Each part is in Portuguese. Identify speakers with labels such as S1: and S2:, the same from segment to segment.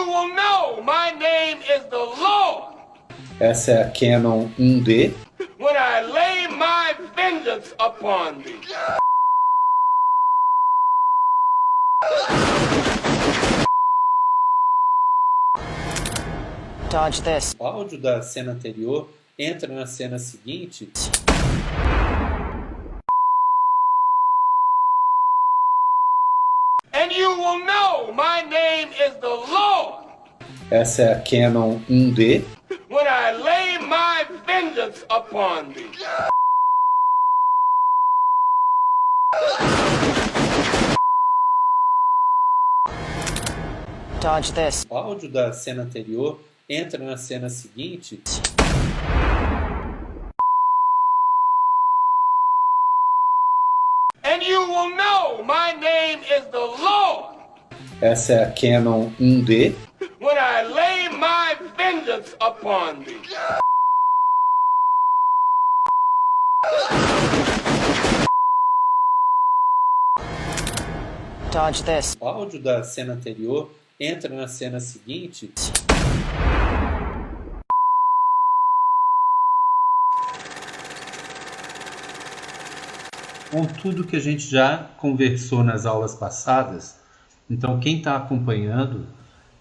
S1: you will know my name is the Lord.
S2: Essa é a Canon 1D.
S1: When I lay my vengeance upon thee.
S3: Dodge this.
S2: O áudio da cena anterior entra na cena seguinte.
S1: And you will know my name is the Lord.
S2: Essa é a Canon 1D.
S1: When I lay my vengeance upon thee.
S3: Dodge this.
S2: O áudio da cena anterior entra na cena seguinte.
S1: And you will know my name is the Lord.
S2: Essa é a Canon 1D.
S1: When I lay my vengeance upon thee.
S3: Dodge this.
S2: O áudio da cena anterior entra na cena seguinte. Com tudo que a gente já conversou nas aulas passadas, então quem está acompanhando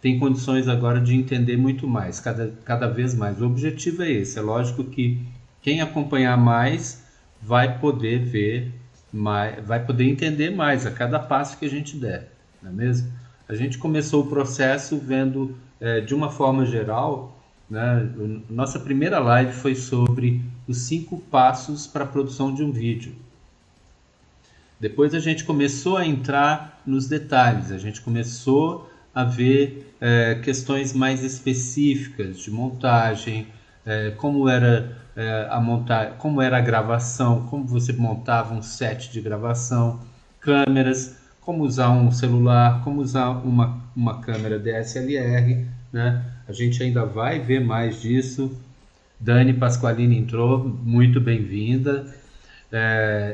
S2: tem condições agora de entender muito mais, cada vez mais. O objetivo é esse. É lógico que quem acompanhar mais vai poder ver mais, vai poder entender mais a cada passo que a gente der, não é mesmo? A gente começou o processo vendo de uma forma geral, né? Nossa primeira live foi sobre os 5 passos para a produção de um vídeo. Depois a gente começou a entrar nos detalhes, a gente começou a ver questões mais específicas de montagem, como era como era a gravação, como você montava um set de gravação, câmeras, como usar um celular, como usar uma câmera DSLR, né? A gente ainda vai ver mais disso. Dani Pasqualini entrou, muito bem-vinda.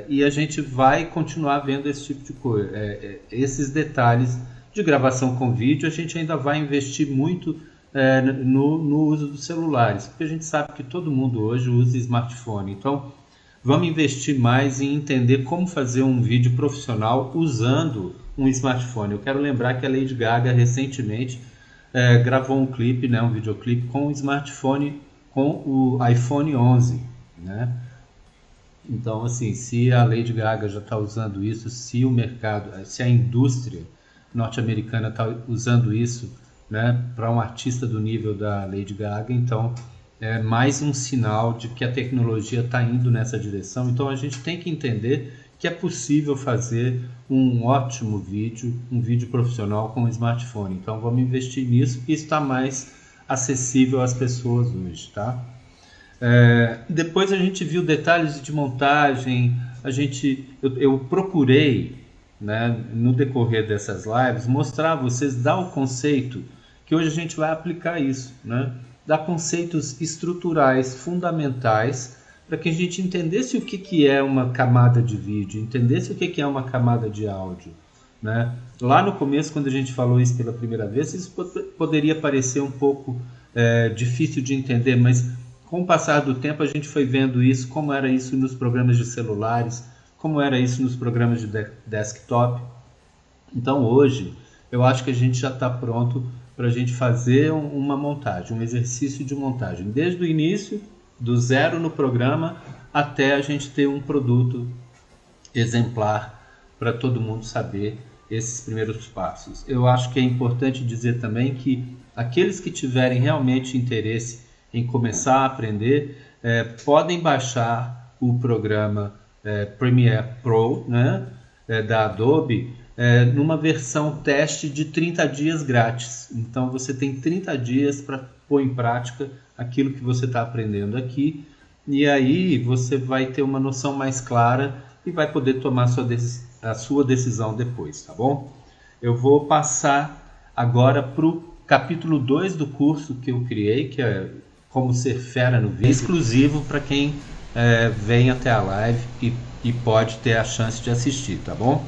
S2: E a gente vai continuar vendo esse tipo de coisa, esses detalhes de gravação com vídeo. A gente ainda vai investir muito no uso dos celulares, porque a gente sabe que todo mundo hoje usa smartphone. Então vamos investir mais em entender como fazer um vídeo profissional usando um smartphone. Eu quero lembrar que a Lady Gaga recentemente gravou um clipe, né, um videoclipe com o smartphone, com o iPhone 11, né? Então, assim, se a Lady Gaga já está usando isso, se o mercado, se a indústria norte-americana está usando isso, né, para um artista do nível da Lady Gaga, então é mais um sinal de que a tecnologia está indo nessa direção. Então a gente tem que entender que é possível fazer um ótimo vídeo, um vídeo profissional com um smartphone. Então vamos investir nisso, e está mais acessível às pessoas hoje, tá? Depois a gente viu detalhes de montagem. Eu procurei, né, no decorrer dessas lives, mostrar a vocês, dar o conceito que hoje a gente vai aplicar isso, né? Dar conceitos estruturais, fundamentais, para que a gente entendesse o que é uma camada de vídeo, entendesse o que é uma camada de áudio, né? Lá no começo, quando a gente falou isso pela primeira vez, isso poderia parecer um pouco difícil de entender, mas com o passar do tempo a gente foi vendo isso, como era isso nos programas de celulares, como era isso nos programas de desktop. Então hoje eu acho que a gente já está pronto para a gente fazer uma montagem, um exercício de montagem, desde o início, do zero no programa, até a gente ter um produto exemplar para todo mundo saber esses primeiros passos. Eu acho que é importante dizer também que aqueles que tiverem realmente interesse em começar a aprender, podem baixar o programa Premiere Pro, né, da Adobe, numa versão teste de 30 dias grátis. Então você tem 30 dias para pôr em prática aquilo que você está aprendendo aqui, e aí você vai ter uma noção mais clara e vai poder tomar a sua decisão depois, tá bom? Eu vou passar agora para o capítulo 2 do curso que eu criei, que é Como Ser Fera no Vídeo, exclusivo para quem vem até a live e pode ter a chance de assistir, tá bom?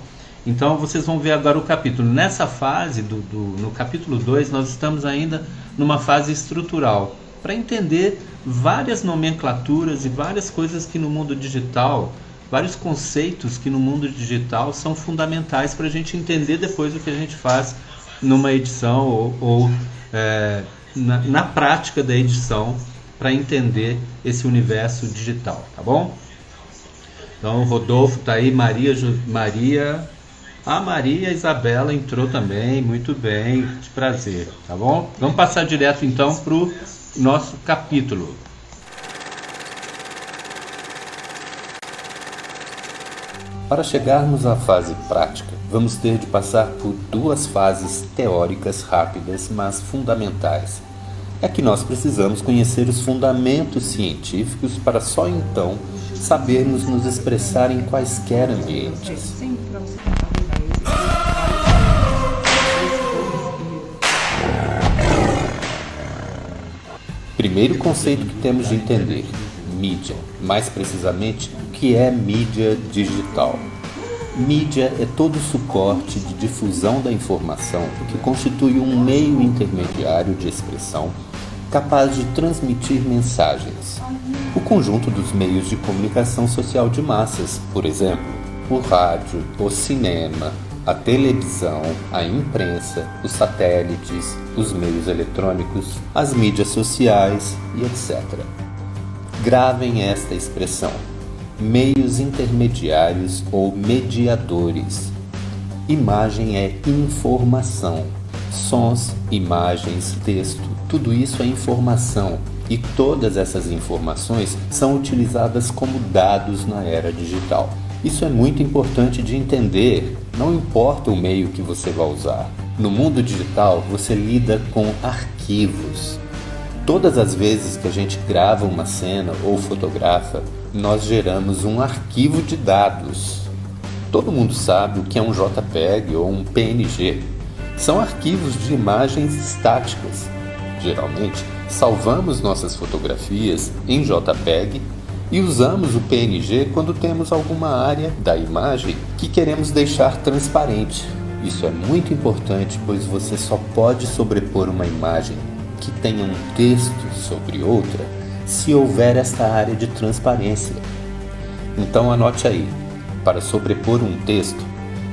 S2: Então vocês vão ver agora o capítulo. Nessa fase, no capítulo 2, nós estamos ainda numa fase estrutural, para entender várias nomenclaturas e várias coisas que no mundo digital, vários conceitos que no mundo digital são fundamentais para a gente entender depois o que a gente faz numa edição ou na prática da edição, para entender esse universo digital, tá bom? Então o Rodolfo tá aí, Maria Isabela entrou também, muito bem, de prazer, tá bom? Vamos passar direto então para o nosso capítulo.
S4: Para chegarmos à fase prática, vamos ter de passar por duas fases teóricas rápidas, mas fundamentais. É que nós precisamos conhecer os fundamentos científicos para só então sabermos nos expressar em quaisquer ambientes. Primeiro conceito que temos de entender: mídia. Mais precisamente, o que é mídia digital? Mídia é todo o suporte de difusão da informação que constitui um meio intermediário de expressão capaz de transmitir mensagens. O conjunto dos meios de comunicação social de massas, por exemplo, o rádio, o cinema, a televisão, a imprensa, os satélites, os meios eletrônicos, as mídias sociais e etc. Gravem esta expressão: meios intermediários ou mediadores. Imagem é informação. Sons, imagens, texto, tudo isso é informação, e todas essas informações são utilizadas como dados na era digital. Isso é muito importante de entender, não importa o meio que você vai usar. No mundo digital, você lida com arquivos. Todas as vezes que a gente grava uma cena ou fotografa, nós geramos um arquivo de dados. Todo mundo sabe o que é um JPEG ou um PNG. São arquivos de imagens estáticas. Geralmente, salvamos nossas fotografias em JPEG e usamos o PNG quando temos alguma área da imagem que queremos deixar transparente. Isso é muito importante, pois você só pode sobrepor uma imagem que tenha um texto sobre outra se houver esta área de transparência. Então anote aí: para sobrepor um texto,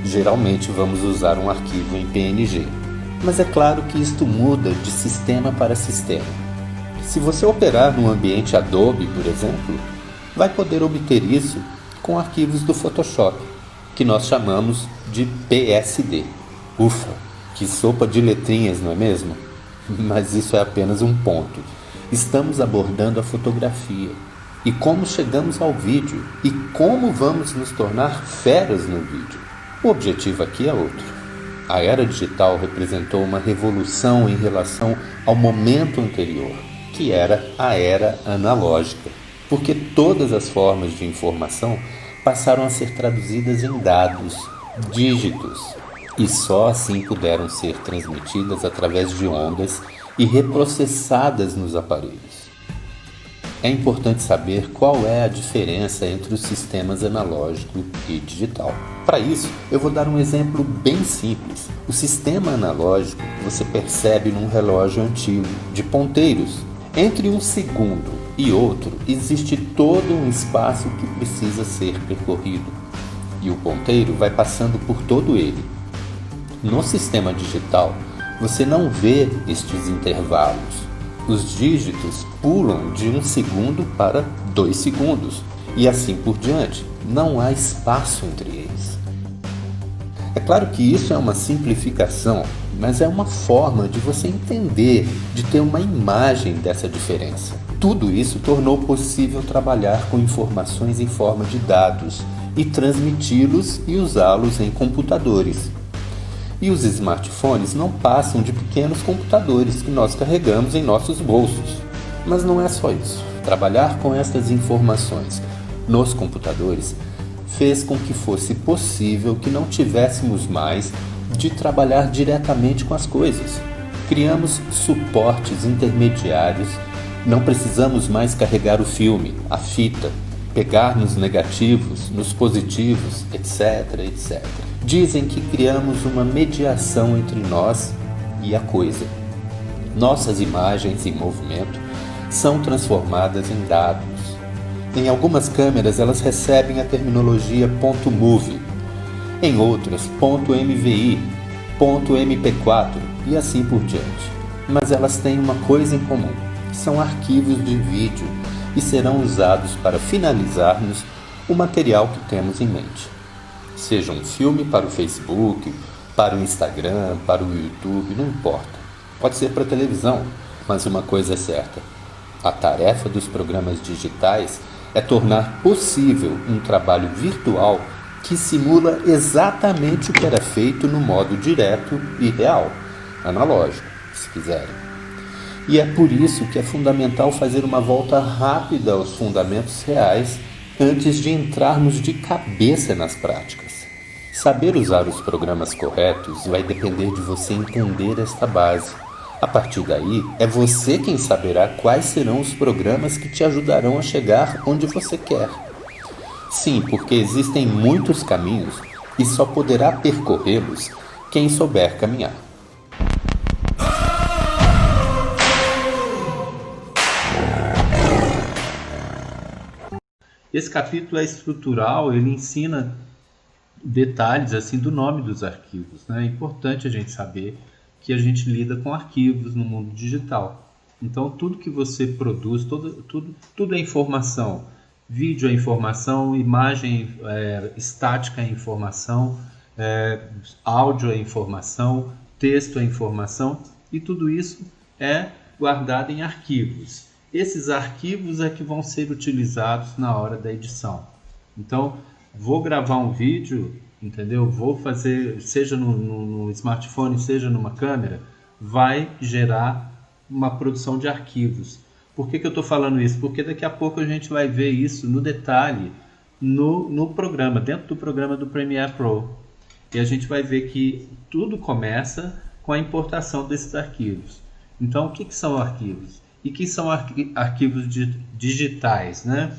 S4: geralmente vamos usar um arquivo em PNG. Mas é claro que isto muda de sistema para sistema. Se você operar no ambiente Adobe, por exemplo, vai poder obter isso com arquivos do Photoshop, que nós chamamos de PSD. Ufa, que sopa de letrinhas, não é mesmo? Mas isso é apenas um ponto. Estamos abordando a fotografia. E como chegamos ao vídeo? E como vamos nos tornar feras no vídeo? O objetivo aqui é outro. A era digital representou uma revolução em relação ao momento anterior, que era a era analógica, porque todas as formas de informação passaram a ser traduzidas em dados, dígitos, e só assim puderam ser transmitidas através de ondas e reprocessadas nos aparelhos. É importante saber qual é a diferença entre os sistemas analógico e digital. Para isso, eu vou dar um exemplo bem simples. O sistema analógico você percebe num relógio antigo, de ponteiros. Entre um segundo e outro, existe todo um espaço que precisa ser percorrido, e o ponteiro vai passando por todo ele. No sistema digital, você não vê estes intervalos. Os dígitos pulam de 1 segundo para 2 segundos e assim por diante. Não há espaço entre eles. É claro que isso é uma simplificação, mas é uma forma de você entender, de ter uma imagem dessa diferença. Tudo isso tornou possível trabalhar com informações em forma de dados e transmiti-los e usá-los em computadores. E os smartphones não passam de pequenos computadores que nós carregamos em nossos bolsos. Mas não é só isso. Trabalhar com estas informações nos computadores fez com que fosse possível que não tivéssemos mais de trabalhar diretamente com as coisas. Criamos suportes intermediários, não precisamos mais carregar o filme, a fita, pegar nos negativos, nos positivos, etc, etc. Dizem que criamos uma mediação entre nós e a coisa. Nossas imagens em movimento são transformadas em dados. Em algumas câmeras elas recebem a terminologia .move, em outras .mvi, .mp4 e assim por diante. Mas elas têm uma coisa em comum: são arquivos de vídeo e serão usados para finalizarmos o material que temos em mente. Seja um filme para o Facebook, para o Instagram, para o YouTube, não importa. Pode ser para a televisão, mas uma coisa é certa: a tarefa dos programas digitais é tornar possível um trabalho virtual que simula exatamente o que era feito no modo direto e real, analógico, se quiserem. E é por isso que é fundamental fazer uma volta rápida aos fundamentos reais antes de entrarmos de cabeça nas práticas. Saber usar os programas corretos vai depender de você entender esta base. A partir daí, é você quem saberá quais serão os programas que te ajudarão a chegar onde você quer. Sim, porque existem muitos caminhos e só poderá percorrê-los quem souber caminhar.
S2: Esse capítulo é estrutural, ele ensina detalhes assim do nome dos arquivos, né? É importante a gente saber que a gente lida com arquivos no mundo digital. Então, tudo que você produz, tudo é informação. Vídeo é informação, imagem estática é informação, áudio é informação, texto é informação, e tudo isso é guardado em arquivos. Esses arquivos é que vão ser utilizados na hora da edição. Então, vou gravar um vídeo, entendeu? Vou fazer, seja no smartphone, seja numa câmera, vai gerar uma produção de arquivos. Por que eu estou falando isso? Porque daqui a pouco a gente vai ver isso no detalhe no programa, dentro do programa do Premiere Pro. E a gente vai ver que tudo começa com a importação desses arquivos. Então, o que são arquivos? E que são arquivos digitais, né?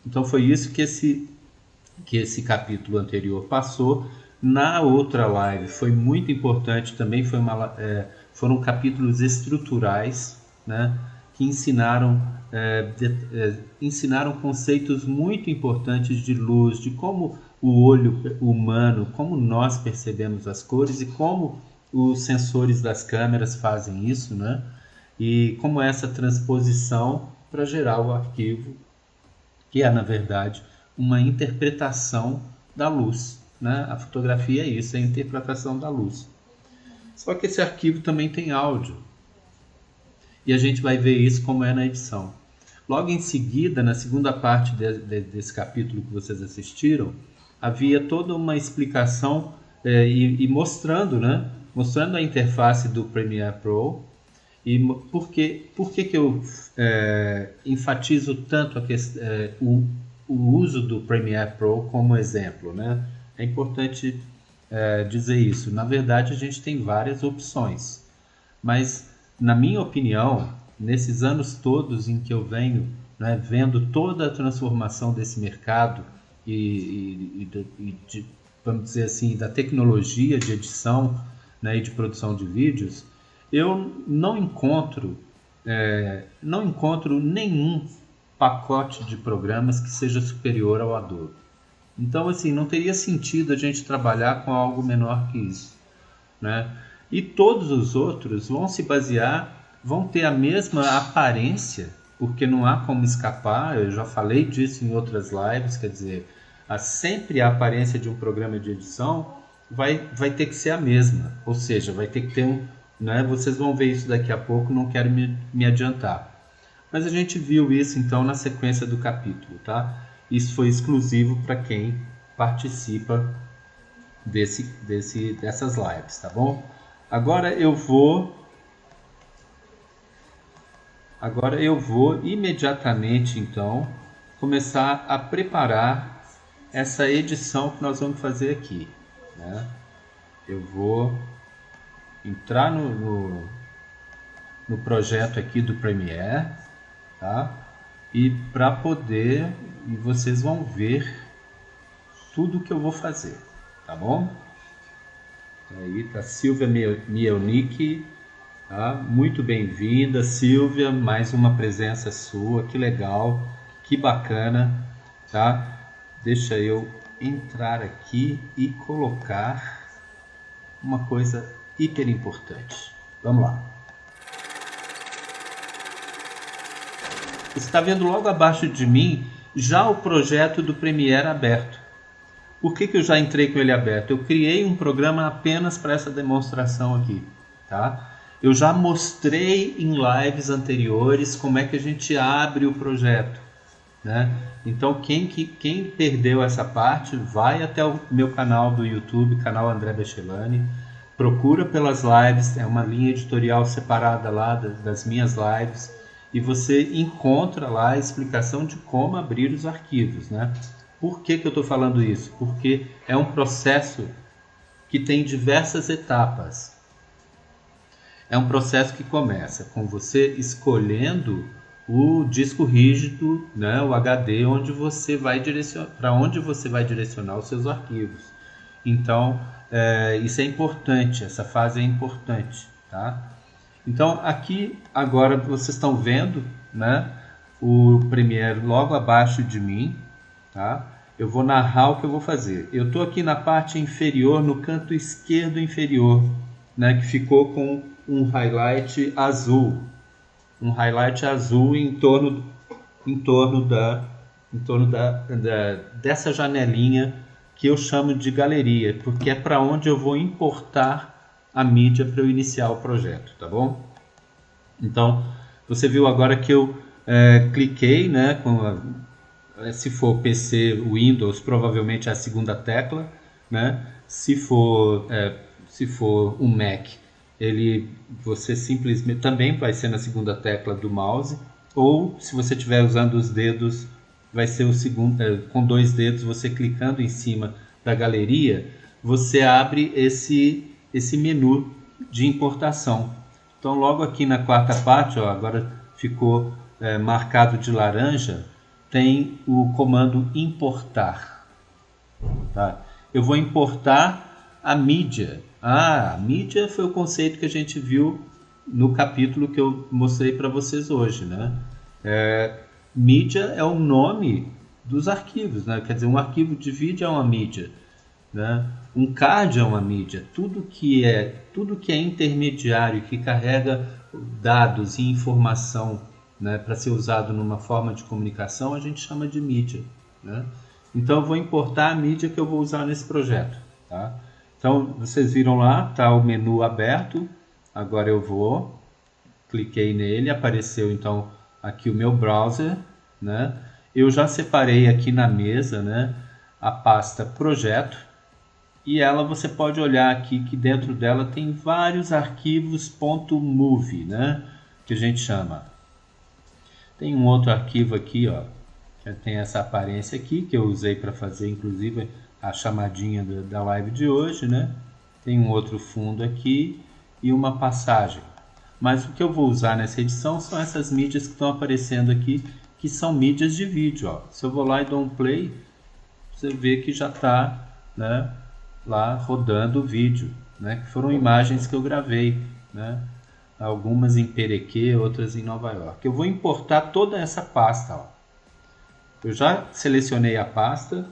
S2: Então, foi isso que esse capítulo anterior passou. Na outra live foi muito importante também, foram capítulos estruturais, né, que ensinaram conceitos muito importantes de luz, de como o olho humano, como nós percebemos as cores e como os sensores das câmeras fazem isso, né? E como essa transposição para gerar o arquivo, que é, na verdade, uma interpretação da luz, né? A fotografia é isso, é a interpretação da luz. Só que esse arquivo também tem áudio. E a gente vai ver isso como é na edição. Logo em seguida, na segunda parte desse capítulo que vocês assistiram, havia toda uma explicação e mostrando, né? Mostrando a interface do Premiere Pro. E por que eu enfatizo tanto o uso do Premiere Pro como exemplo, né? É importante dizer isso. Na verdade, a gente tem várias opções, mas, na minha opinião, nesses anos todos em que eu venho, né, vendo toda a transformação desse mercado vamos dizer assim, da tecnologia de edição, né, e de produção de vídeos, eu não encontro nenhum pacote de programas que seja superior ao Adobe. Então, assim, não teria sentido a gente trabalhar com algo menor que isso, né? E todos os outros vão ter a mesma aparência, porque não há como escapar. Eu já falei disso em outras lives, quer dizer, sempre a aparência de um programa de edição vai ter que ser a mesma, ou seja, vai ter que ter né? Vocês vão ver isso daqui a pouco, não quero me adiantar. Mas a gente viu isso então na sequência do capítulo, tá? Isso foi exclusivo para quem participa dessas lives, tá bom? Agora eu vou imediatamente então começar a preparar essa edição que nós vamos fazer aqui, né? Eu vou entrar no projeto aqui do Premiere, tá? E vocês vão ver tudo que eu vou fazer, tá bom? Aí tá Silvia Mielnik, tá? Muito bem-vinda, Silvia, mais uma presença sua, que legal, que bacana, tá? Deixa eu entrar aqui e colocar uma coisa hiper importante. Vamos lá. Você está vendo logo abaixo de mim já o projeto do Premiere aberto. Por que eu já entrei com ele aberto? Eu criei um programa apenas para essa demonstração aqui, tá? Eu já mostrei em lives anteriores como é que a gente abre o projeto, né? Então quem perdeu essa parte, vai até o meu canal do YouTube, canal André Bechelani, procura pelas lives, é uma linha editorial separada lá das minhas lives, e você encontra lá a explicação de como abrir os arquivos, né? Por que eu estou falando isso? Porque é um processo que tem diversas etapas. É um processo que começa com você escolhendo o disco rígido, né, o HD, para onde você vai direcionar os seus arquivos. Então, isso é importante, essa fase é importante, tá? Então, aqui agora vocês estão vendo, né, o Premiere logo abaixo de mim, tá? Eu vou narrar o que eu vou fazer. Eu estou aqui na parte inferior, no canto esquerdo inferior, né, que ficou com um highlight azul. Um highlight azul em torno dessa janelinha que eu chamo de galeria, porque é para onde eu vou importar a mídia para eu iniciar o projeto, tá bom? Então, você viu agora que eu cliquei, né, se for PC, Windows, provavelmente é a segunda tecla, né? Se for um Mac, você simplesmente também vai ser na segunda tecla do mouse, ou se você estiver usando os dedos, vai ser o segundo, com 2 dedos, você clicando em cima da galeria, você abre esse menu de importação. Então, logo aqui na quarta parte, ó, agora ficou marcado de laranja, tem o comando importar. Tá? Eu vou importar a mídia. A mídia foi o conceito que a gente viu no capítulo que eu mostrei para vocês hoje, né? Mídia é o nome dos arquivos, né? Quer dizer, um arquivo de vídeo é uma mídia, né? Um card é uma mídia. Tudo que é intermediário, que carrega dados e informação, né, para ser usado numa forma de comunicação, a gente chama de mídia, né? Então eu vou importar a mídia que eu vou usar nesse projeto, tá? Então vocês viram lá, tá o menu aberto. Agora eu cliquei nele, apareceu então aqui o meu browser, né? Eu já separei aqui na mesa, né, a pasta projeto, e você pode olhar aqui que dentro dela tem vários arquivos .move, né, que a gente chama. Tem um outro arquivo aqui, ó, que tem essa aparência aqui, que eu usei para fazer inclusive a chamadinha da live de hoje, né? Tem um outro fundo aqui e uma passagem. Mas o que eu vou usar nessa edição são essas mídias que estão aparecendo aqui, que são mídias de vídeo, ó. Se eu vou lá e dou um play, você vê que já está, né, lá rodando o vídeo, né? Que foram imagens que eu gravei, né? Algumas em Perequê, outras em Nova York. Eu vou importar toda essa pasta, ó. Eu já selecionei a pasta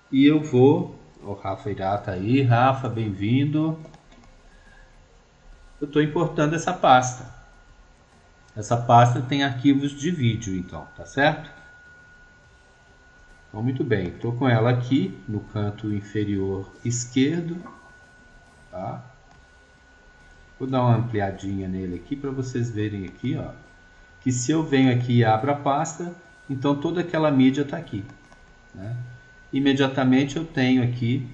S2: e eu vou... O Rafa Irá tá aí. Rafa, bem-vindo. Eu estou importando essa pasta. Essa pasta tem arquivos de vídeo, então, tá certo? Então, muito bem. Estou com ela aqui no canto inferior esquerdo, tá? Vou dar uma ampliadinha nele aqui para vocês verem aqui, ó, que se eu venho aqui e abro a pasta, então toda aquela mídia está aqui, né? Imediatamente eu tenho aqui,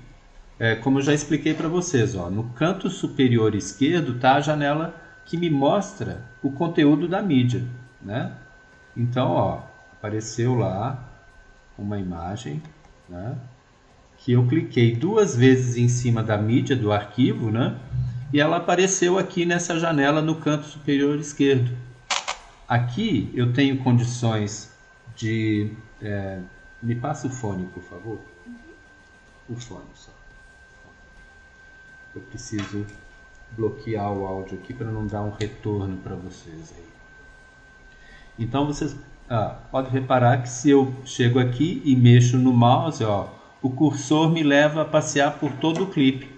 S2: como eu já expliquei para vocês, ó, no canto superior esquerdo está a janela que me mostra o conteúdo da mídia, né? Então, ó, apareceu lá uma imagem, né, que eu cliquei 2 vezes em cima da mídia do arquivo, né? E ela apareceu aqui nessa janela no canto superior esquerdo. Aqui eu tenho condições de... me passa o fone, por favor. O fone só. Eu preciso bloquear o áudio aqui para não dar um retorno para vocês aí. Então vocês podem reparar que se eu chego aqui e mexo no mouse, ó, o cursor me leva a passear por todo o clipe.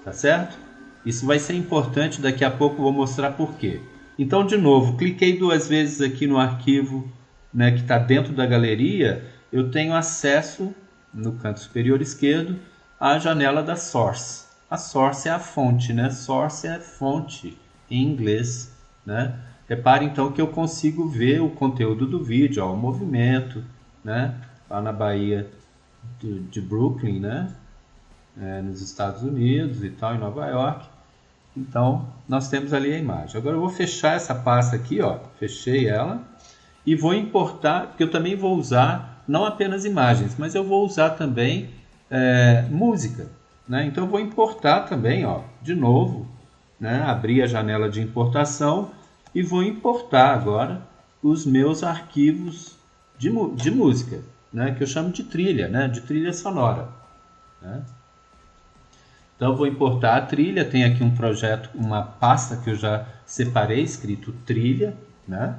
S2: Tá certo? Isso vai ser importante, daqui a pouco eu vou mostrar por quê. Então, de novo, cliquei 2 vezes aqui no arquivo, né, que está dentro da galeria, eu tenho acesso, no canto superior esquerdo, à janela da Source. A Source é a fonte, né? Source é fonte em inglês, né? Repare então que eu consigo ver o conteúdo do vídeo, ó, o movimento, né? Lá na Bahia de Brooklyn, né? Nos Estados Unidos e tal, em Nova York. Então, nós temos ali a imagem. Agora eu vou fechar essa pasta aqui, ó. Fechei ela. E vou importar, porque eu também vou usar, não apenas imagens, mas eu vou usar também música, né? Então eu vou importar também, ó, de novo, né? Abrir a janela de importação e vou importar agora os meus arquivos de música, né? Que eu chamo de trilha, né? De trilha sonora, né? Então eu vou importar a trilha, tem aqui um projeto, uma pasta que eu já separei, escrito trilha, né?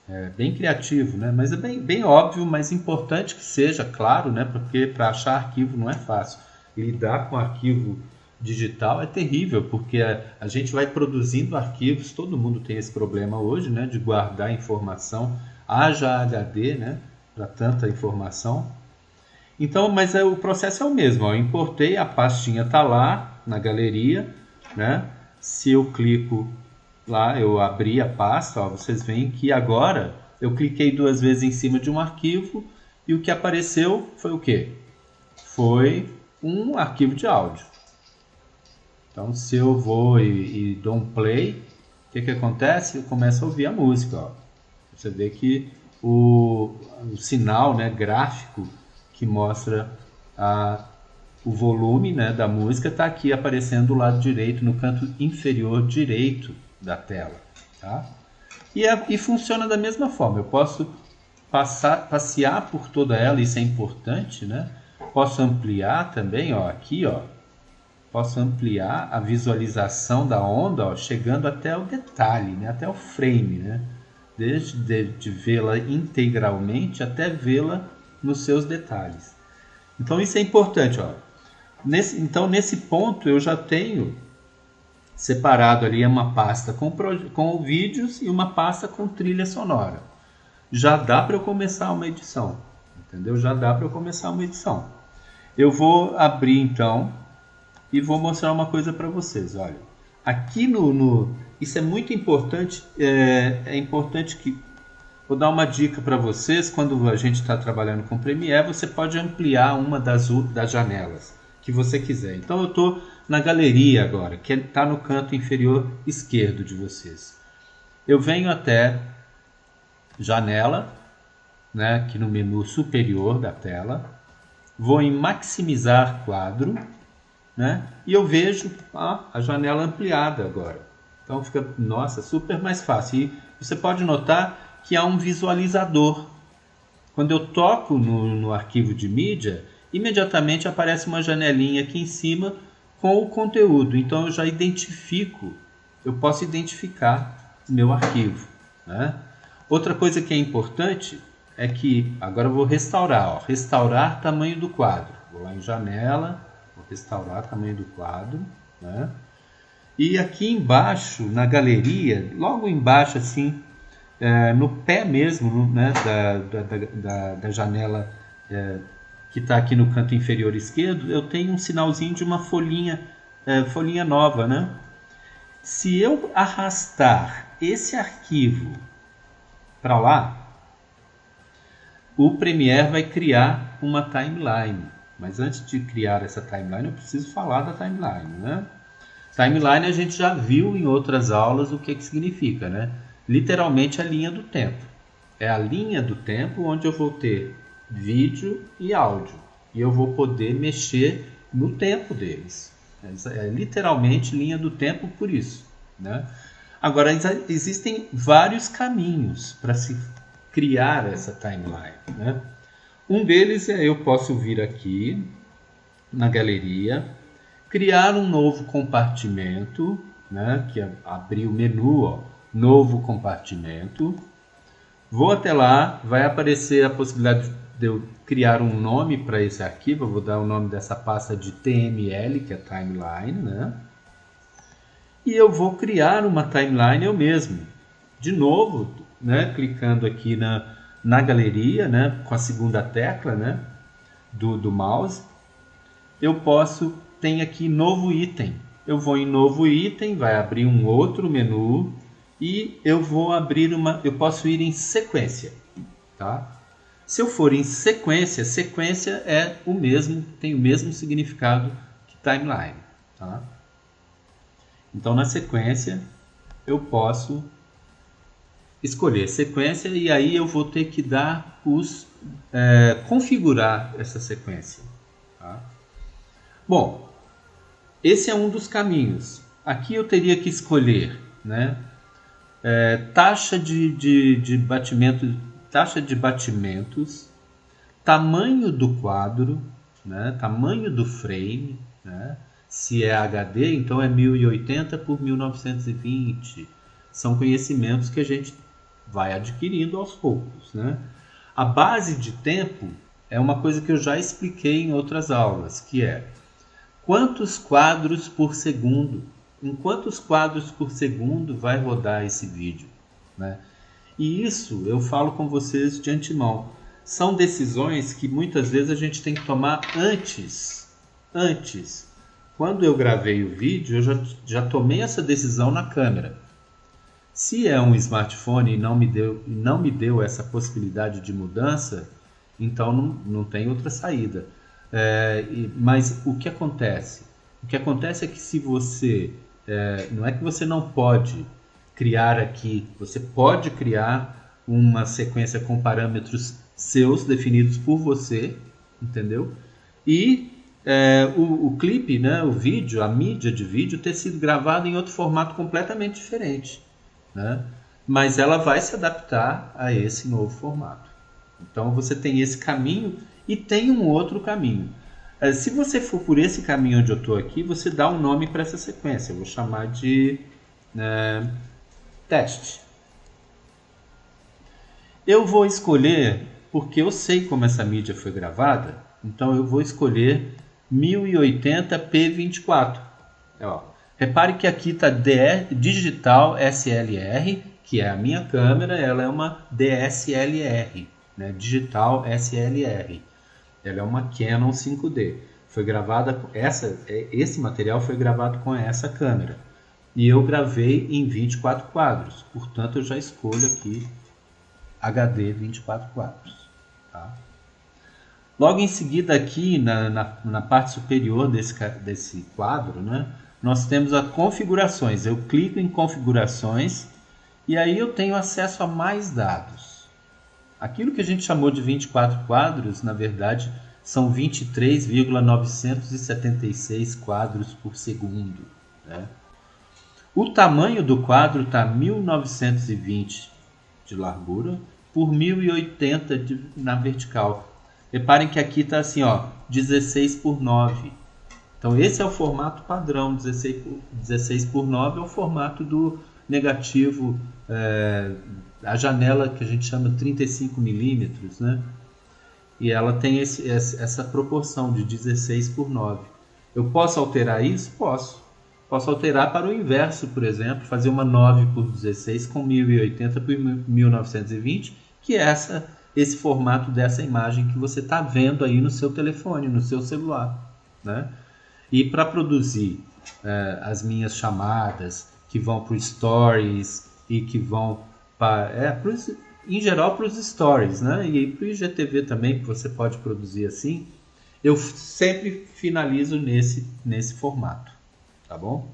S2: É bem criativo, né? Mas é bem óbvio, mas importante que seja, claro, né? Porque para achar arquivo não é fácil. Lidar com arquivo digital é terrível, porque a gente vai produzindo arquivos, todo mundo tem esse problema hoje, né? De guardar informação, haja HD, né? Para tanta informação. Então, mas o processo é o mesmo, ó. Eu importei, a pastinha está lá na galeria, né? Se eu clico lá, eu abri a pasta, ó, vocês veem que agora eu cliquei 2 vezes em cima de um arquivo e o que apareceu foi o quê? Foi um arquivo de áudio. Então, se eu vou e dou um play, o que acontece? Eu começo a ouvir a música, ó. Você vê que o sinal, né, gráfico que mostra o volume, né, da música está aqui aparecendo do lado direito, no canto inferior direito da tela, tá? E funciona da mesma forma. Eu posso passear por toda ela, isso é importante, né? Posso ampliar também, ó, aqui, ó. Posso ampliar a visualização da onda, ó, chegando até o detalhe, né? Até o frame, né? Desde de vê-la integralmente até vê-la nos seus detalhes. Então isso é importante, ó. Nesse ponto eu já tenho separado ali uma pasta com vídeos e uma pasta com trilha sonora. Já dá para eu começar uma edição, entendeu? Já dá para eu começar uma edição. Eu vou abrir então e vou mostrar uma coisa para vocês. Olha, aqui isso é muito importante. É importante que vou dar uma dica para vocês. Quando a gente está trabalhando com Premiere, você pode ampliar uma das janelas que você quiser. Então eu estou na galeria agora, que está no canto inferior esquerdo de vocês. Eu venho até janela, né, aqui no menu superior da tela, vou em maximizar quadro, né, e eu vejo a janela ampliada agora. Então fica, nossa, super mais fácil. E você pode notar que há um visualizador. Quando eu toco no arquivo de mídia, imediatamente aparece uma janelinha aqui em cima com o conteúdo. Então eu já identifico, eu posso identificar o meu arquivo, né? Outra coisa que é importante é que, agora eu vou restaurar, ó, restaurar tamanho do quadro. Vou lá em janela, vou restaurar tamanho do quadro, né? E aqui embaixo, na galeria, logo embaixo assim, no pé mesmo, né, da janela que está aqui no canto inferior esquerdo, eu tenho um sinalzinho de uma folhinha nova, né? Se eu arrastar esse arquivo para lá, o Premiere vai criar uma timeline. Mas antes de criar essa timeline, eu preciso falar da timeline, né? Timeline a gente já viu em outras aulas o que significa, né? Literalmente a linha do tempo. É a linha do tempo onde eu vou ter vídeo e áudio. E eu vou poder mexer no tempo deles. É literalmente linha do tempo por isso, né? Agora, existem vários caminhos para se criar essa timeline, né? Um deles eu posso vir aqui na galeria criar um novo compartimento, né? Que é abrir o menu, ó, novo compartimento. Vou até lá, vai aparecer a possibilidade de eu criar um nome para esse arquivo. Eu vou dar o nome dessa pasta de TML, que é timeline, né? E eu vou criar uma timeline eu mesmo. De novo, né? Clicando aqui na galeria, né? Com a segunda tecla, né? Do mouse, eu tem aqui novo item. Eu vou em novo item, vai abrir um outro menu e eu posso ir em sequência, tá? Se eu for em sequência é o mesmo, tem o mesmo significado que timeline, tá? Então na sequência eu posso escolher sequência e aí eu vou ter que dar configurar essa sequência, tá? Bom, esse é um dos caminhos. Aqui eu teria que escolher, né? Taxa de batimentos, tamanho do quadro, né? Tamanho do frame, né? Se é HD, então é 1080 por 1920. São conhecimentos que a gente vai adquirindo aos poucos, né? A base de tempo é uma coisa que eu já expliquei em outras aulas, que é quantos quadros por segundo, em quantos quadros por segundo vai rodar esse vídeo, né? E isso eu falo com vocês de antemão. São decisões que muitas vezes a gente tem que tomar antes. Quando eu gravei o vídeo, eu já tomei essa decisão na câmera. Se é um smartphone e não me deu essa possibilidade de mudança, então não tem outra saída. Mas o que acontece? O que acontece é que se você... não é que você não pode criar aqui, você pode criar uma sequência com parâmetros seus, definidos por você, entendeu? E o clipe, né, o vídeo, a mídia de vídeo ter sido gravado em outro formato completamente diferente, né? Mas ela vai se adaptar a esse novo formato. Então você tem esse caminho e tem um outro caminho. Se você for por esse caminho onde eu estou aqui, você dá um nome para essa sequência. Eu vou chamar de teste. Eu vou escolher, porque eu sei como essa mídia foi gravada, então eu vou escolher 1080p24. Repare que aqui está Digital SLR, que é a minha câmera, ela é uma DSLR, né? Digital SLR. Ela é uma Canon 5D. Foi gravada esse material foi gravado com essa câmera. E eu gravei em 24 quadros. Portanto, eu já escolho aqui HD 24 quadros. Tá? Logo em seguida aqui na parte superior desse quadro, né, nós temos as configurações. Eu clico em configurações e aí eu tenho acesso a mais dados. Aquilo que a gente chamou de 24 quadros, na verdade, são 23,976 quadros por segundo, né? O tamanho do quadro está 1920 de largura por 1080 na vertical. Reparem que aqui está assim, 16 por 9. Então esse é o formato padrão, 16 por 9 é o formato do negativo, a janela que a gente chama 35 milímetros, né? E ela tem essa proporção de 16 por 9. Eu posso alterar isso? Posso. Posso alterar para o inverso, por exemplo, fazer uma 9 por 16 com 1080 por 1920, que é esse formato dessa imagem que você está vendo aí no seu telefone, no seu celular, né? E para produzir as minhas chamadas, que vão para os stories e que vão para... em geral para os stories, né? E para o IGTV também, que você pode produzir assim, eu sempre finalizo nesse formato, tá bom?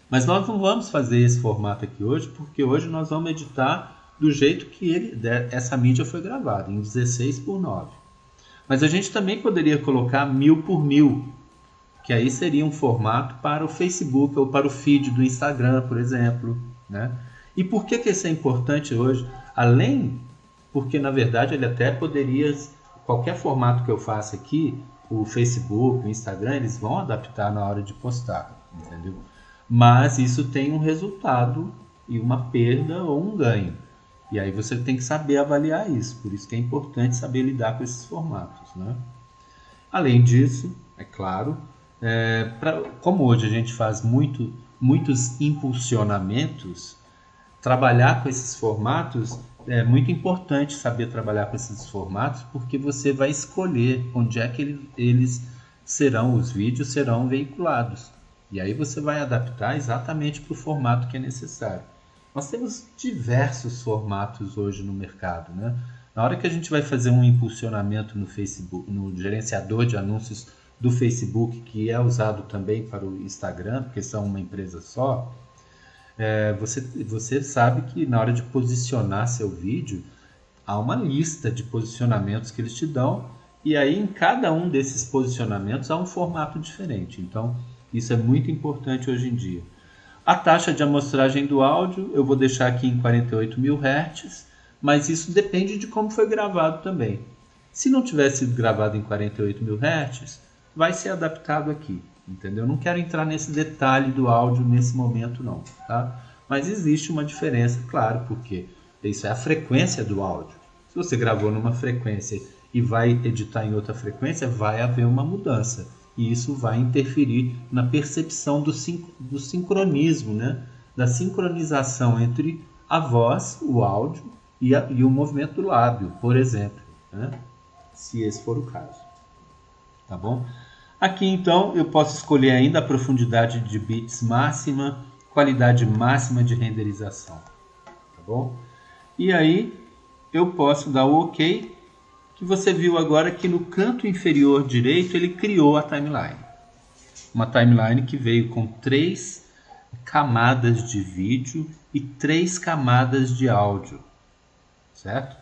S2: Mas nós não vamos fazer esse formato aqui hoje, porque hoje nós vamos editar do jeito que essa mídia foi gravada, em 16 por 9. Mas a gente também poderia colocar 1000 por 1000, que aí seria um formato para o Facebook ou para o feed do Instagram, por exemplo, né? E por que isso é importante hoje? Além, porque na verdade ele até poderia, qualquer formato que eu faça aqui, o Facebook, o Instagram, eles vão adaptar na hora de postar, entendeu? Mas isso tem um resultado e uma perda ou um ganho. E aí você tem que saber avaliar isso. Por isso que é importante saber lidar com esses formatos, né? Além disso, é claro, como hoje a gente faz muitos impulsionamentos, trabalhar com esses formatos é muito importante saber trabalhar com esses formatos, porque você vai escolher onde é que os vídeos serão veiculados. E aí você vai adaptar exatamente para o formato que é necessário. Nós temos diversos formatos hoje no mercado, né? Na hora que a gente vai fazer um impulsionamento no Facebook, no gerenciador de anúncios do Facebook, que é usado também para o Instagram, porque são uma empresa só, você sabe que na hora de posicionar seu vídeo, há uma lista de posicionamentos que eles te dão, e aí em cada um desses posicionamentos há um formato diferente. Então, isso é muito importante hoje em dia. A taxa de amostragem do áudio eu vou deixar aqui em 48.000 Hz, mas isso depende de como foi gravado também. Se não tiver sido gravado em 48.000 Hz, vai ser adaptado aqui, entendeu? Não quero entrar nesse detalhe do áudio nesse momento não, tá? Mas existe uma diferença, claro, porque isso é a frequência do áudio. Se você gravou numa frequência e vai editar em outra frequência, vai haver uma mudança. E isso vai interferir na percepção do sincronismo, né? Da sincronização entre a voz, o áudio e o movimento do lábio, por exemplo, né? Se esse for o caso. Tá bom? Aqui então eu posso escolher ainda a profundidade de bits máxima, qualidade máxima de renderização. Tá bom? E aí eu posso dar o OK, que você viu agora que no canto inferior direito ele criou a timeline. Uma timeline que veio com 3 camadas de vídeo e 3 camadas de áudio. Certo?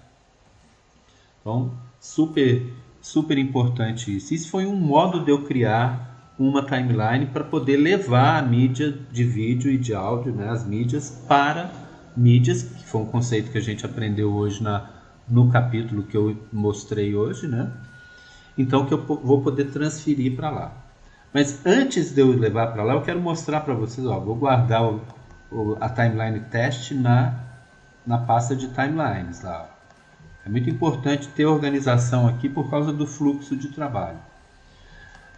S2: Então, super importante isso. Isso foi um modo de eu criar uma timeline para poder levar a mídia de vídeo e de áudio, né, as mídias, para mídias, que foi um conceito que a gente aprendeu hoje no capítulo que eu mostrei hoje, né? Então que eu vou poder transferir para lá. Mas antes de eu levar para lá, eu quero mostrar para vocês, vou guardar a timeline teste na pasta de timelines lá. É muito importante ter organização aqui por causa do fluxo de trabalho.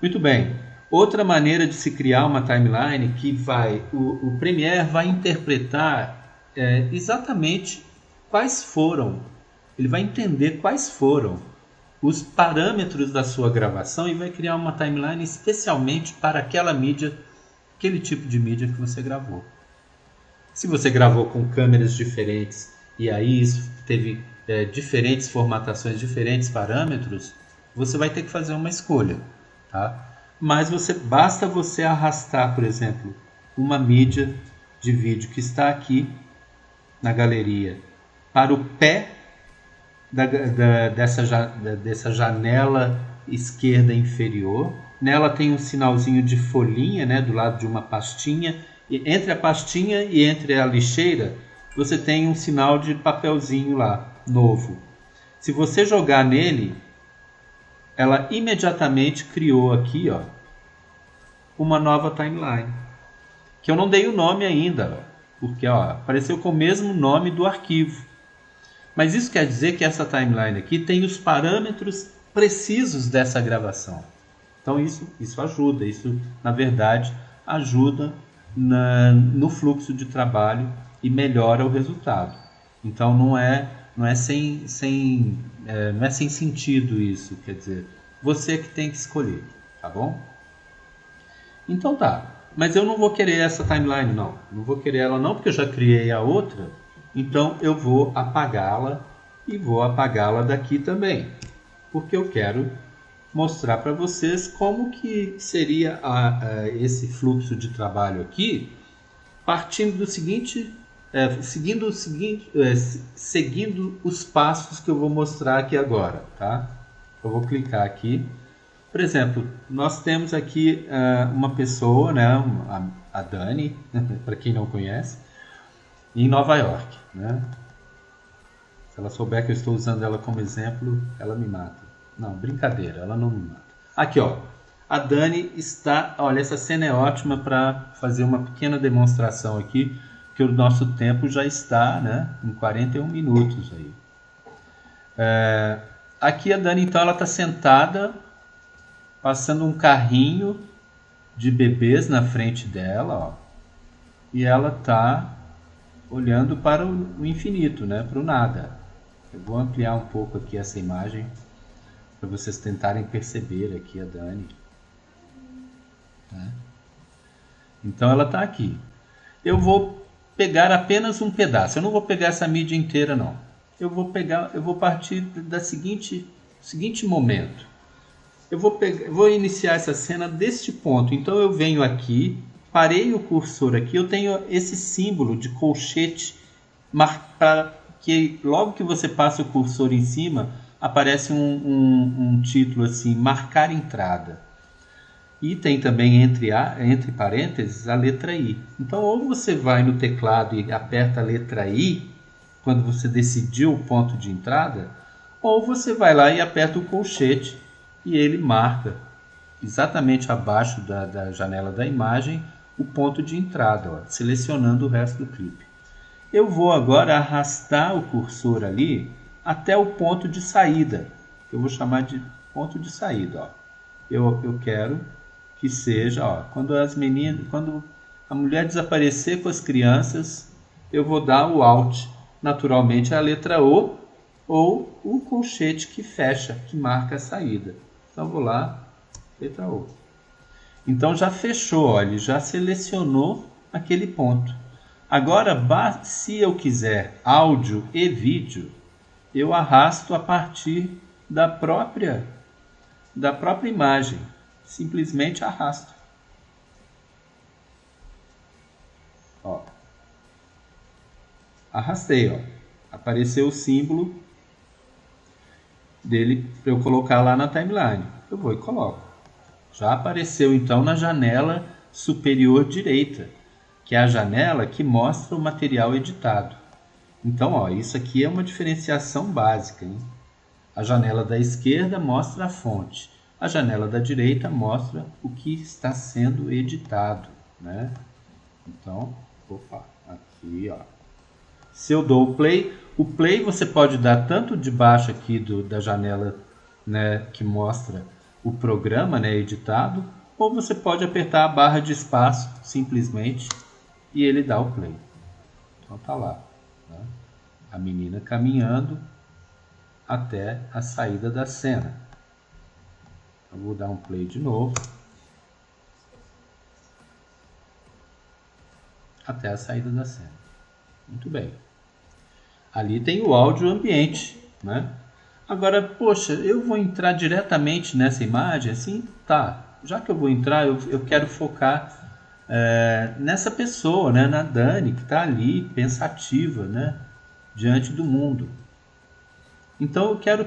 S2: Muito bem. Outra maneira de se criar uma timeline que o Premiere vai interpretar exatamente quais foram. Ele vai entender quais foram os parâmetros da sua gravação e vai criar uma timeline especialmente para aquela mídia, aquele tipo de mídia que você gravou. Se você gravou com câmeras diferentes e aí isso teve diferentes formatações, diferentes parâmetros, você vai ter que fazer uma escolha, tá? Mas basta você arrastar, por exemplo, uma mídia de vídeo que está aqui na galeria para o pé dessa janela esquerda inferior. Nela tem um sinalzinho de folhinha, né, do lado de uma pastinha. E entre a pastinha e entre a lixeira, você tem um sinal de papelzinho lá, novo. Se você jogar nele, ela imediatamente criou aqui, uma nova timeline. Que eu não dei o nome ainda, porque apareceu com o mesmo nome do arquivo. Mas isso quer dizer que essa timeline aqui tem os parâmetros precisos dessa gravação. Então isso ajuda, isso na verdade ajuda no fluxo de trabalho e melhora o resultado. Então não é sem sentido isso, quer dizer, você que tem que escolher, tá bom? Então tá, mas eu não vou querer essa timeline não vou querer ela não, porque eu já criei a outra. Então eu vou apagá-la e vou apagá-la daqui também, porque eu quero mostrar para vocês como que seria esse fluxo de trabalho aqui, partindo do seguinte, seguindo os passos que eu vou mostrar aqui agora, tá? Eu vou clicar aqui. Por exemplo, nós temos aqui uma pessoa, né, a Dani, para quem não conhece, em Nova York, né? Se ela souber que eu estou usando ela como exemplo, ela me mata. Não, brincadeira, ela não me mata. Aqui, ó. A Dani está... Olha, essa cena é ótima para fazer uma pequena demonstração aqui, que o nosso tempo já está, né, em 41 minutos aí. Aqui a Dani, então, ela está sentada, passando um carrinho de bebês na frente dela, ó, e ela está olhando para o infinito, né, para o nada. Eu vou ampliar um pouco aqui essa imagem para vocês tentarem perceber aqui a Dani. Né? Então ela está aqui. Eu vou pegar apenas um pedaço. Eu não vou pegar essa mídia inteira, não. Eu vou partir da seguinte momento. Eu vou iniciar essa cena deste ponto. Então eu venho aqui, parei o cursor aqui, eu tenho esse símbolo de colchete para que logo que você passa o cursor em cima, aparece um título assim, marcar entrada. E tem também entre parênteses a letra I. Então ou você vai no teclado e aperta a letra I, quando você decidiu o ponto de entrada, ou você vai lá e aperta o colchete e ele marca exatamente abaixo da janela da imagem o ponto de entrada, ó, selecionando o resto do clipe. Eu vou agora arrastar o cursor ali até o ponto de saída, que eu vou chamar de ponto de saída. Ó. Eu quero que seja, ó, quando a mulher desaparecer com as crianças, eu vou dar o Alt, naturalmente a letra O, ou o colchete que fecha, que marca a saída. Então vou lá, letra O. Então já fechou, ó, ele já selecionou aquele ponto. Agora, se eu quiser áudio e vídeo, eu arrasto a partir da própria imagem. Simplesmente arrasto. Ó. Arrastei, ó. Apareceu o símbolo dele para eu colocar lá na timeline. Eu vou e coloco. Já apareceu então na janela superior direita, que é a janela que mostra o material editado. Então, ó, isso aqui é uma diferenciação básica, hein? A janela da esquerda mostra a fonte. A janela da direita mostra o que está sendo editado, né? Então, opa, aqui, ó. Se eu dou o play você pode dar tanto debaixo aqui da janela, né, que mostra o programa, né, editado, ou você pode apertar a barra de espaço simplesmente e ele dá o play. Então tá lá, né? A menina caminhando até a saída da cena. Eu vou dar um play de novo. Até a saída da cena. Muito bem. Ali tem o áudio ambiente, né? Agora, poxa, eu vou entrar diretamente nessa imagem, assim? Tá. Já que eu vou entrar, eu quero focar nessa pessoa, né? Na Dani, que está ali, pensativa, né? Diante do mundo. Então eu quero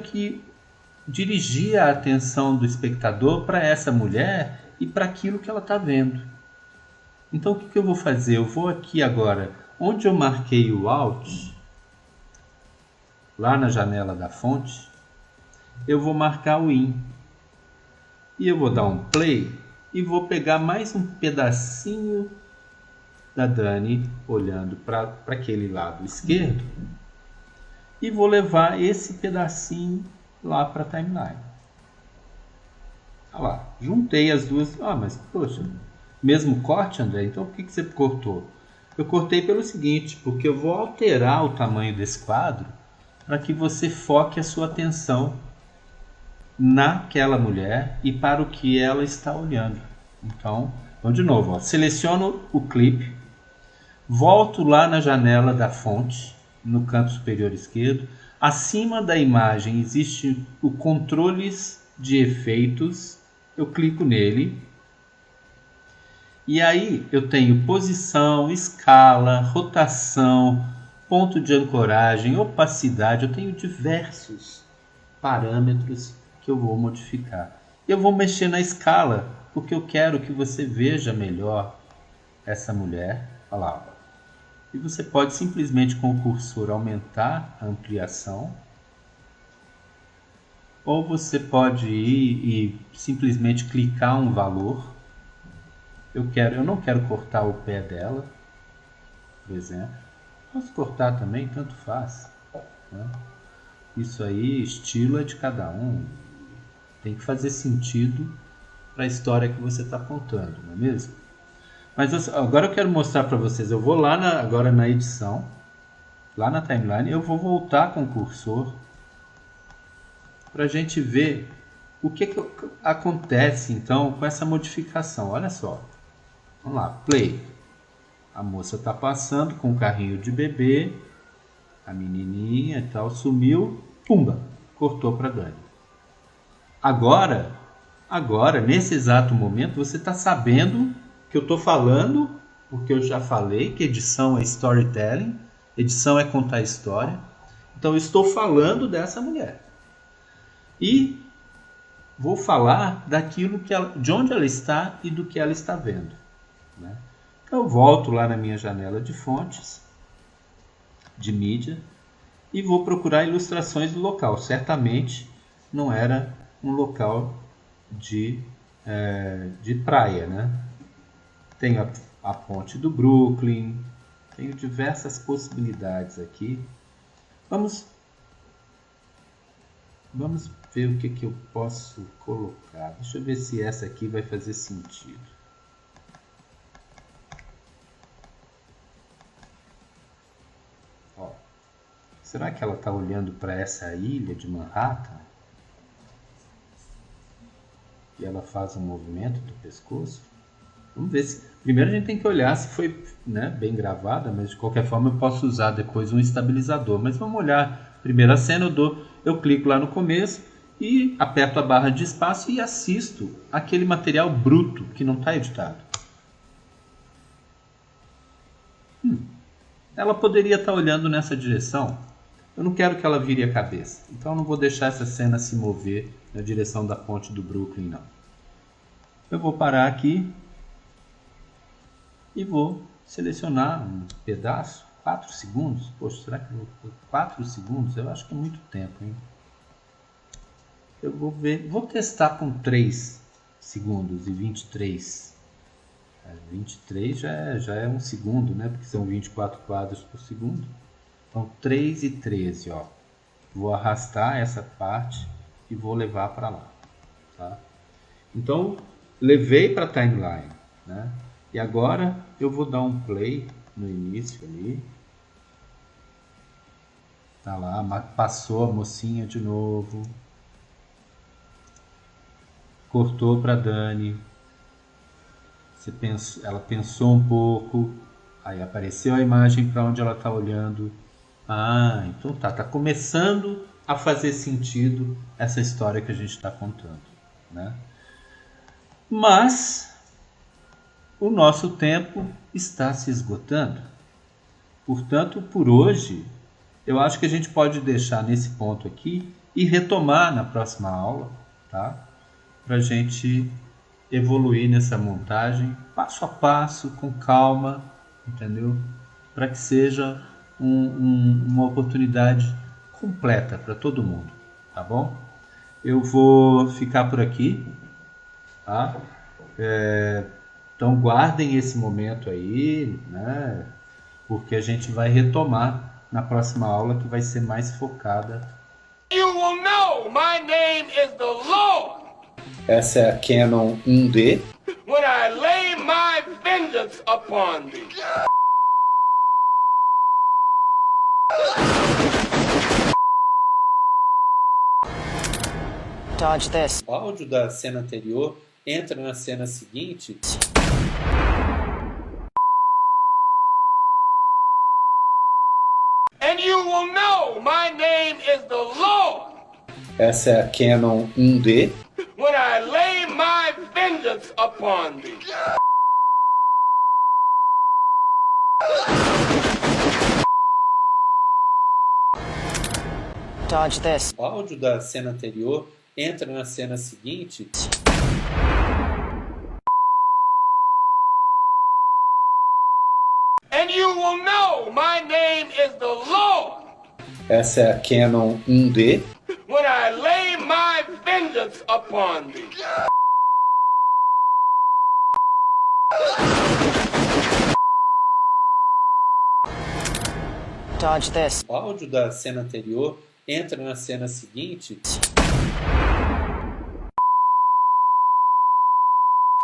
S2: dirigir a atenção do espectador para essa mulher e para aquilo que ela está vendo. Então o que eu vou fazer? Eu vou aqui agora, onde eu marquei o Alt, lá na janela da fonte, eu vou marcar o IN. E eu vou dar um play e vou pegar mais um pedacinho da Dani olhando para aquele lado esquerdo e vou levar esse pedacinho lá para a timeline. Olha lá, juntei as duas. Ah, mas poxa, mesmo corte, André? Então por que você cortou? Eu cortei pelo seguinte, porque eu vou alterar o tamanho desse quadro para que você foque a sua atenção naquela mulher e para o que ela está olhando. Então, vamos de novo, ó. Seleciono o clipe, volto lá na janela da fonte, no canto superior esquerdo. Acima da imagem existe o controles de efeitos, eu clico nele. E aí eu tenho posição, escala, rotação, ponto de ancoragem, opacidade, eu tenho diversos parâmetros que eu vou modificar. Eu vou mexer na escala, porque eu quero que você veja melhor essa mulher. Olha lá. E você pode simplesmente com o cursor aumentar a ampliação, ou você pode ir e simplesmente clicar um valor. Eu não quero cortar o pé dela, por exemplo. Posso cortar também, tanto faz, né? Isso aí, estilo é de cada um. Tem que fazer sentido para a história que você está contando, não é mesmo? Mas agora eu quero mostrar para vocês. Eu vou lá agora na edição, lá na timeline, eu vou voltar com o cursor para a gente ver o que acontece então com essa modificação. Olha só, vamos lá, play. A moça está passando com o carrinho de bebê, a menininha e tal, sumiu, pumba, cortou para Dani. Agora, nesse exato momento, você está sabendo que eu estou falando, porque eu já falei que edição é storytelling, edição é contar história. Então eu estou falando dessa mulher. E vou falar daquilo de onde ela está e do que ela está vendo, né? Então eu volto lá na minha janela de fontes, de mídia, e vou procurar ilustrações do local. Certamente não era um local de praia, né? Tenho a ponte do Brooklyn, tenho diversas possibilidades aqui. Vamos ver o que eu posso colocar. Deixa eu ver se essa aqui vai fazer sentido. Ó, será que ela está olhando para essa ilha de Manhattan? E ela faz um movimento do pescoço? Vamos ver se... Primeiro a gente tem que olhar se foi, né, bem gravada, mas de qualquer forma eu posso usar depois um estabilizador. Mas vamos olhar primeiro a cena, eu clico lá no começo e aperto a barra de espaço e assisto aquele material bruto que não está editado. Ela poderia estar olhando nessa direção. Eu não quero que ela vire a cabeça. Então eu não vou deixar essa cena se mover na direção da ponte do Brooklyn, não. Eu vou parar aqui e vou selecionar um pedaço, 4 segundos. Poxa, será que 4 segundos? Eu acho que é muito tempo, hein? Eu vou testar com 3 segundos e 23. 23 já é um segundo, né? Porque são 24 quadros por segundo. Então 3 e 13, ó. Vou arrastar essa parte e vou levar para lá, tá? Então levei para a timeline, né? E agora eu vou dar um play no início ali. Tá lá, passou a mocinha de novo. Cortou para Dani. Ela pensou um pouco. Aí apareceu a imagem para onde ela está olhando. Ah, então tá começando a fazer sentido essa história que a gente está contando, né? Mas o nosso tempo está se esgotando. Portanto, por hoje, eu acho que a gente pode deixar nesse ponto aqui e retomar na próxima aula, tá? Para a gente evoluir nessa montagem, passo a passo, com calma, entendeu? Para que seja uma oportunidade completa para todo mundo, tá bom? Eu vou ficar por aqui, tá? Então guardem esse momento aí, né? Porque a gente vai retomar na próxima aula, que vai ser mais focada.
S1: You will know my name is the Lord
S4: Essa é a Canon 1D.
S1: when I lay my vengeance upon thee.
S3: Dodge this.
S4: O áudio da cena anterior entra na cena seguinte.
S1: And you will know my name is the Lord
S4: Essa é a Canon 1D.
S1: when I lay my vengeance upon thee.
S3: Dodge this.
S4: O áudio da cena anterior entra na cena seguinte.
S1: And you will know my name is the Lord
S4: Essa é a Canon 1D.
S1: when I lay my vengeance upon thee.
S3: Dodge this.
S2: O áudio da cena anterior entra na cena seguinte.